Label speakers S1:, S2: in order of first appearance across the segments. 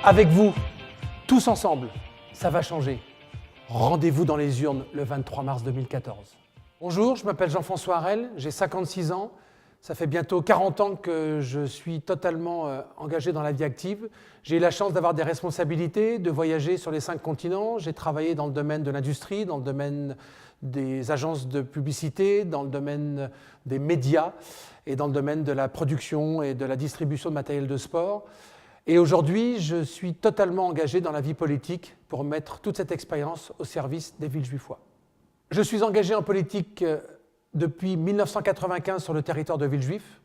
S1: Avec vous, tous ensemble, ça va changer. Rendez-vous dans les urnes le 23 mars 2014. Bonjour, je m'appelle Jean-François Harel, j'ai 56 ans. Ça fait bientôt 40 ans que je suis totalement engagé dans la vie active. J'ai eu la chance d'avoir des responsabilités, de voyager sur les 5 continents. J'ai travaillé dans le domaine de l'industrie, dans le domaine des agences de publicité, dans le domaine des médias et dans le domaine de la production et de la distribution de matériel de sport. Et aujourd'hui, je suis totalement engagé dans la vie politique pour mettre toute cette expérience au service des Villejuifois. Je suis engagé en politique depuis 1995 sur le territoire de Villejuif.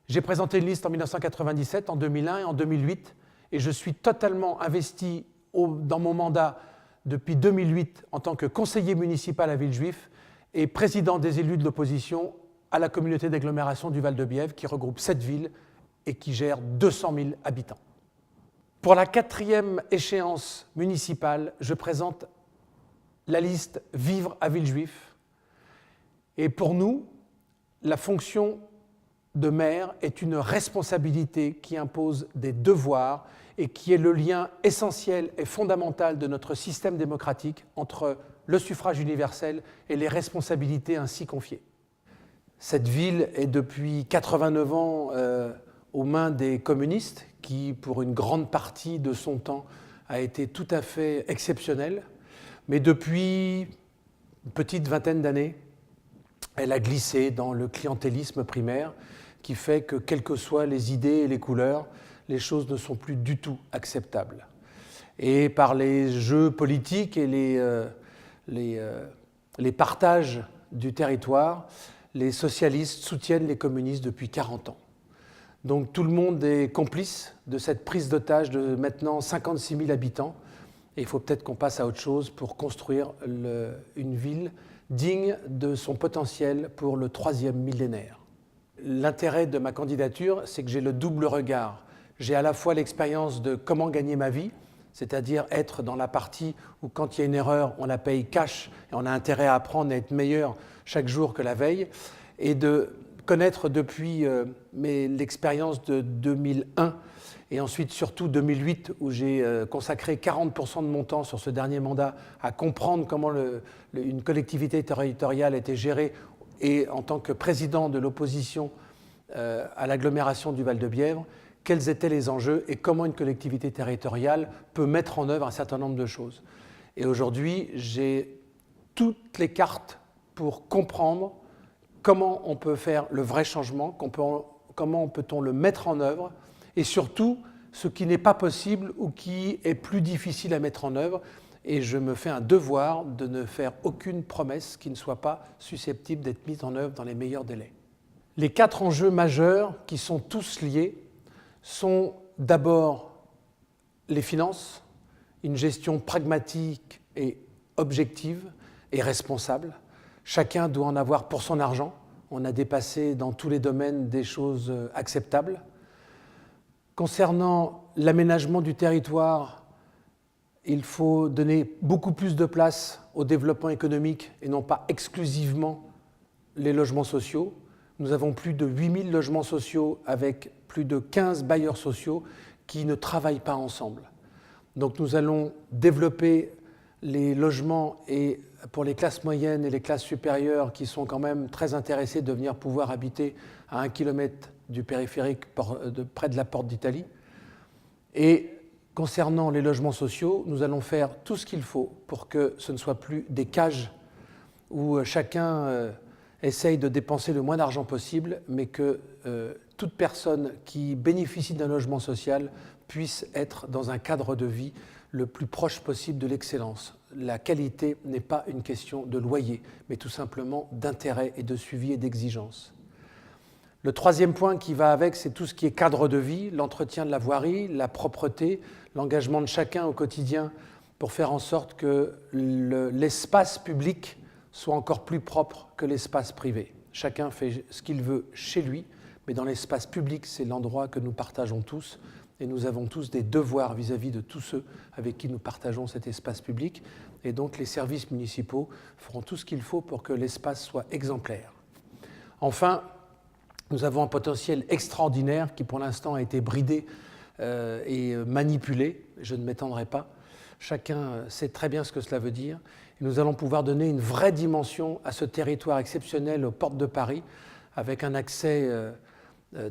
S1: J'ai présenté une liste en 1997, en 2001 et en 2008, et je suis totalement investi dans mon mandat depuis 2008 en tant que conseiller municipal à Villejuif et président des élus de l'opposition à la communauté d'agglomération du Val-de-Bièvre qui regroupe 7 villes et qui gère 200 000 habitants. Pour la 4e échéance municipale, je présente la liste Vivre à Villejuif. Et pour nous, la fonction de maire est une responsabilité qui impose des devoirs et qui est le lien essentiel et fondamental de notre système démocratique entre le suffrage universel et les responsabilités ainsi confiées. Cette ville est depuis 89 ans aux mains des communistes qui, pour une grande partie de son temps, a été tout à fait exceptionnelle. Mais depuis une petite vingtaine d'années, elle a glissé dans le clientélisme primaire qui fait que, quelles que soient les idées et les couleurs, les choses ne sont plus du tout acceptables. Et par les jeux politiques et les partages du territoire, les socialistes soutiennent les communistes depuis 40 ans. Donc tout le monde est complice de cette prise d'otage de maintenant 56 000 habitants. Et il faut peut-être qu'on passe à autre chose pour construire une ville digne de son potentiel pour le 3e millénaire. L'intérêt de ma candidature, c'est que j'ai le double regard. J'ai à la fois l'expérience de comment gagner ma vie, c'est-à-dire être dans la partie où quand il y a une erreur, on la paye cash et on a intérêt à apprendre à être meilleur chaque jour que la veille, et de connaître depuis l'expérience de 2001 et ensuite surtout 2008 où j'ai consacré 40% de mon temps sur ce dernier mandat à comprendre comment une collectivité territoriale était gérée et en tant que président de l'opposition à l'agglomération du Val-de-Bièvre, quels étaient les enjeux et comment une collectivité territoriale peut mettre en œuvre un certain nombre de choses. Et aujourd'hui, j'ai toutes les cartes pour comprendre comment on peut faire le vrai changement, comment peut-on le mettre en œuvre, et surtout ce qui n'est pas possible ou qui est plus difficile à mettre en œuvre. Et je me fais un devoir de ne faire aucune promesse qui ne soit pas susceptible d'être mise en œuvre dans les meilleurs délais. Les 4 enjeux majeurs qui sont tous liés sont d'abord les finances, une gestion pragmatique et objective et responsable. Chacun doit en avoir pour son argent. On a dépassé dans tous les domaines des choses acceptables. Concernant l'aménagement du territoire, il faut donner beaucoup plus de place au développement économique et non pas exclusivement les logements sociaux. Nous avons plus de 8000 logements sociaux avec plus de 15 bailleurs sociaux qui ne travaillent pas ensemble. Donc nous allons développer les logements et pour les classes moyennes et les classes supérieures qui sont quand même très intéressées de venir pouvoir habiter à 1 kilomètre du périphérique près de la Porte d'Italie. Et concernant les logements sociaux, nous allons faire tout ce qu'il faut pour que ce ne soit plus des cages où chacun essaye de dépenser le moins d'argent possible, mais que toute personne qui bénéficie d'un logement social puisse être dans un cadre de vie le plus proche possible de l'excellence. La qualité n'est pas une question de loyer, mais tout simplement d'intérêt et de suivi et d'exigence. Le 3e point qui va avec, c'est tout ce qui est cadre de vie, l'entretien de la voirie, la propreté, l'engagement de chacun au quotidien pour faire en sorte que l'espace public soit encore plus propre que l'espace privé. Chacun fait ce qu'il veut chez lui, mais dans l'espace public, c'est l'endroit que nous partageons tous. Et nous avons tous des devoirs vis-à-vis de tous ceux avec qui nous partageons cet espace public. Et donc les services municipaux feront tout ce qu'il faut pour que l'espace soit exemplaire. Enfin, nous avons un potentiel extraordinaire qui pour l'instant a été bridé et manipulé. Je ne m'étendrai pas. Chacun sait très bien ce que cela veut dire. Et nous allons pouvoir donner une vraie dimension à ce territoire exceptionnel aux portes de Paris, avec un accès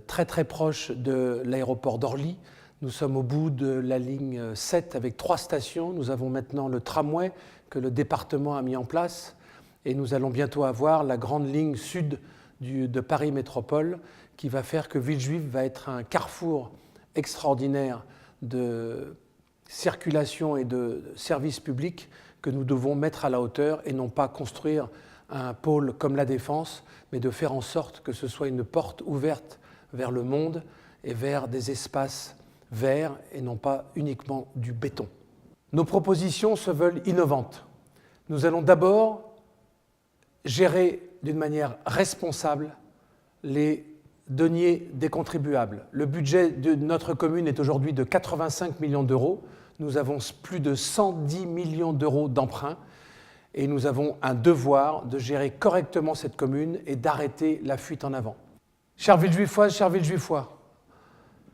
S1: très très proche de l'aéroport d'Orly. Nous sommes au bout de la ligne 7 avec 3 stations. Nous avons maintenant le tramway que le département a mis en place. Et nous allons bientôt avoir la grande ligne sud de Paris Métropole qui va faire que Villejuif va être un carrefour extraordinaire de circulation et de services publics que nous devons mettre à la hauteur et non pas construire un pôle comme la Défense, mais de faire en sorte que ce soit une porte ouverte vers le monde et vers des espaces verts et non pas uniquement du béton. Nos propositions se veulent innovantes. Nous allons d'abord gérer d'une manière responsable les deniers des contribuables. Le budget de notre commune est aujourd'hui de 85 millions d'euros. Nous avons plus de 110 millions d'euros d'emprunts et nous avons un devoir de gérer correctement cette commune et d'arrêter la fuite en avant. Chères Villejuifoises, chers Villejuifois,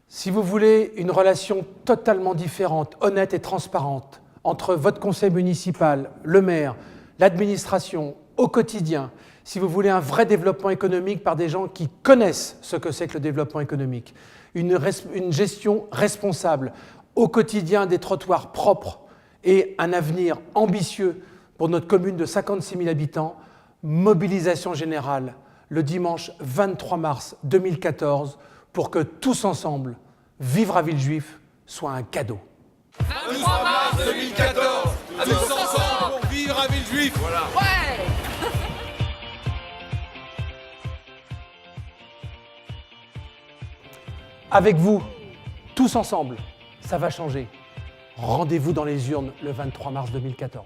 S1: si vous voulez une relation totalement différente, honnête et transparente entre votre conseil municipal, le maire, l'administration, au quotidien, si vous voulez un vrai développement économique par des gens qui connaissent ce que c'est que le développement économique, une gestion responsable au quotidien des trottoirs propres et un avenir ambitieux pour notre commune de 56 000 habitants, mobilisation générale le dimanche 23 mars 2014 pour que tous ensemble, vivre à Villejuif soit un cadeau.
S2: 23 mars 2014, tous ensemble pour vivre à Villejuif. Voilà.
S3: Ouais.
S1: Avec vous, tous ensemble, ça va changer. Rendez-vous dans les urnes le 23 mars 2014.